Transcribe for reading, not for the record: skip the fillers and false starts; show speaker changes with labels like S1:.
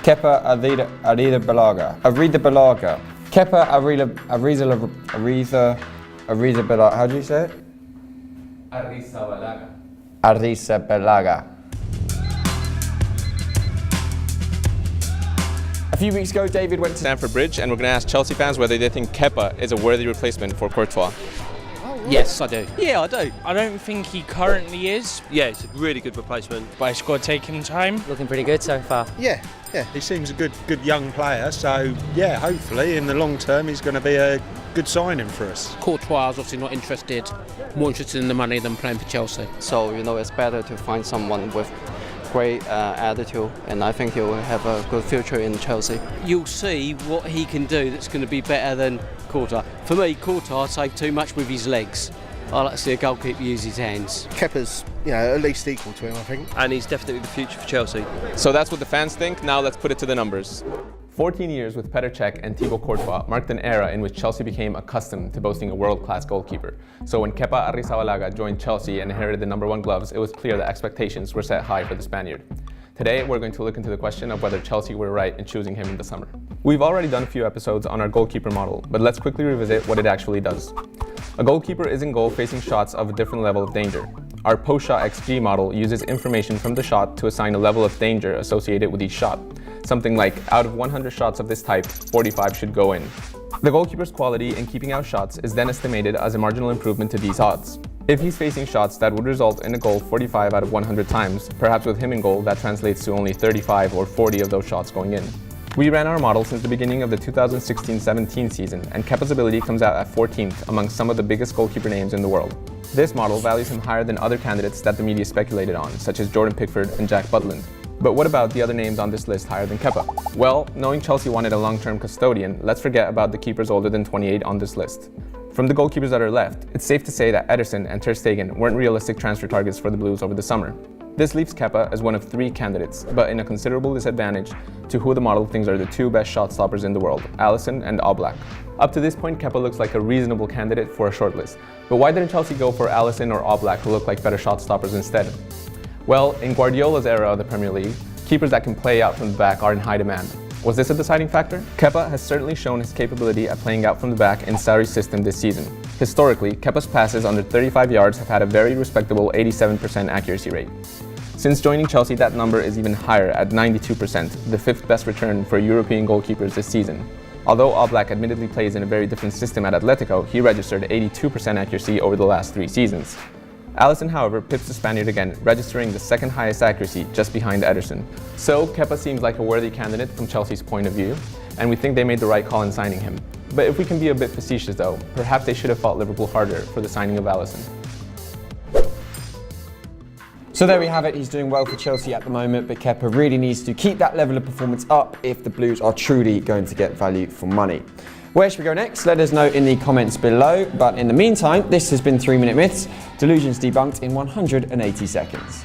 S1: Kepa Arrizabalaga. Kepa Arrizabalaga. How do you say it?
S2: Arrizabalaga.
S1: Arrizabalaga. A few weeks ago, David went to
S3: Stamford Bridge, and we're going to ask Chelsea fans whether they think Kepa is a worthy replacement for Courtois.
S4: Yes, I do.
S5: Yeah, I do.
S6: I don't think he currently is,
S5: Yeah, it's a really good replacement.
S6: but it's got to take him time.
S4: Looking pretty good so far.
S7: Yeah, he seems a good young player, so yeah, hopefully in the long term he's going to be a good signing for us.
S8: Courtois is obviously not interested, more interested in the money than playing for Chelsea.
S9: So, it's better to find someone with great attitude, and I think he will have a good future in Chelsea.
S10: You'll see what he can do that's going to be better than Courtois. For me, Courtois saved too much with his legs. I like to see a goalkeeper use his hands.
S11: Kepa's, at least equal to him, I think.
S5: And he's definitely the future for Chelsea.
S3: So that's what the fans think. Now let's put it to the numbers. 14 years with Petr Cech and Thibaut Courtois marked an era in which Chelsea became accustomed to boasting a world-class goalkeeper. So when Kepa Arrizabalaga joined Chelsea and inherited the #1 gloves, it was clear that expectations were set high for the Spaniard. Today, we're going to look into the question of whether Chelsea were right in choosing him in the summer. We've already done a few episodes on our goalkeeper model, but let's quickly revisit what it actually does. A goalkeeper is in goal facing shots of a different level of danger. Our post-shot XG model uses information from the shot to assign a level of danger associated with each shot. Something like, out of 100 shots of this type, 45 should go in. The goalkeeper's quality in keeping out shots is then estimated as a marginal improvement to these odds. If he's facing shots that would result in a goal 45 out of 100 times, perhaps with him in goal that translates to only 35 or 40 of those shots going in. We ran our model since the beginning of the 2016-17 season, and Kepa's ability comes out at 14th among some of the biggest goalkeeper names in the world. This model values him higher than other candidates that the media speculated on, such as Jordan Pickford and Jack Butland. But what about the other names on this list higher than Kepa? Well, knowing Chelsea wanted a long-term custodian, let's forget about the keepers older than 28 on this list. From the goalkeepers that are left, it's safe to say that Ederson and Ter Stegen weren't realistic transfer targets for the Blues over the summer. This leaves Kepa as one of 3 candidates, but in a considerable disadvantage to who the model thinks are the 2 best shot stoppers in the world, Alisson and Oblak. Up to this point, Kepa looks like a reasonable candidate for a shortlist. But why didn't Chelsea go for Alisson or Oblak, who look like better shot stoppers instead? Well, in Guardiola's era of the Premier League, keepers that can play out from the back are in high demand. Was this a deciding factor? Kepa has certainly shown his capability at playing out from the back in Sarri's system this season. Historically, Kepa's passes under 35 yards have had a very respectable 87% accuracy rate. Since joining Chelsea, that number is even higher at 92%, the 5th best return for European goalkeepers this season. Although Oblak admittedly plays in a very different system at Atletico, he registered 82% accuracy over the last 3 seasons. Alisson, however, pips the Spaniard again, registering the 2nd highest accuracy just behind Ederson. So Kepa seems like a worthy candidate from Chelsea's point of view, and we think they made the right call in signing him. But if we can be a bit facetious though, perhaps they should have fought Liverpool harder for the signing of Alisson.
S1: So there we have it, he's doing well for Chelsea at the moment, but Kepa really needs to keep that level of performance up if the Blues are truly going to get value for money. Where should we go next? Let us know in the comments below, but in the meantime, this has been 3 Minute Myths, delusions debunked in 180 seconds.